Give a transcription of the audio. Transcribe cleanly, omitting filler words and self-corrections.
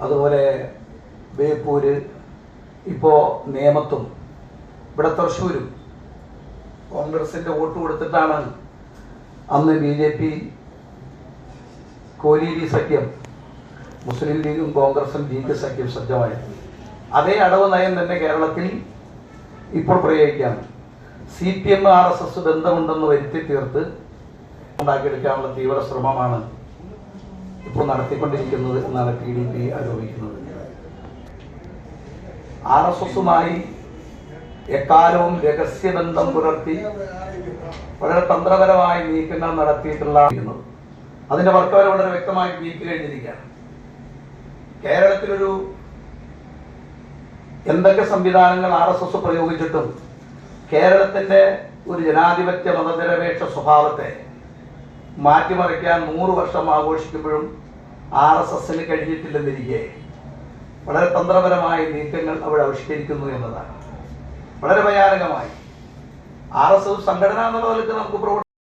അതുപോലെ ബേപ്പൂര്, ഇപ്പോൾ നേമത്തും ഇവിടെ തൃശ്ശൂരും കോൺഗ്രസിൻ്റെ വോട്ട് കൊടുത്തിട്ടാണ് അന്ന് BJP കോലീരി സഖ്യം, മുസ്ലിം ലീഗും കോൺഗ്രസും ലീഗ് സഖ്യം സജ്ജമായത്. അതേ അടവ് നയം തന്നെ കേരളത്തിൽ ഇപ്പോൾ പ്രയോഗിക്കാം. CPM RSS ബന്ധമുണ്ടെന്ന് വരുത്തി തീർത്ത് ഉണ്ടാക്കിയെടുക്കാനുള്ള തീവ്ര ശ്രമമാണ് ഇപ്പോൾ നടത്തിക്കൊണ്ടിരിക്കുന്നത് എന്നാണ് PDP ആരോപിക്കുന്നത്. RSSുമായി എക്കാലവും രഹസ്യബന്ധം പുലർത്തി വളരെ തന്ത്രപരമായ നീക്കങ്ങൾ നടത്തിയിട്ടുള്ള അതിന്റെ വർക്കവർ വളരെ വ്യക്തമായി നീക്കി കഴിഞ്ഞിരിക്കുകയാണ്. കേരളത്തിലൊരു എന്തൊക്കെ സംവിധാനങ്ങൾ RSS പ്രയോഗിച്ചിട്ടും കേരളത്തിന്റെ ഒരു ജനാധിപത്യ മതനിരപേക്ഷ സ്വഭാവത്തെ മാറ്റിമറിക്കാൻ 100 വർഷം ആഘോഷിക്കുമ്പോഴും RSSന് കഴിഞ്ഞിട്ടില്ലെന്നിരിക്കെ വളരെ തന്ത്രപരമായ നീക്കങ്ങൾ അവിടെ ആവിഷ്കരിക്കുന്നു എന്നതാണ് വളരെ ഭയാനകമായി. RSS സംഘടന എന്നുള്ള നിലയ്ക്ക് നമുക്ക്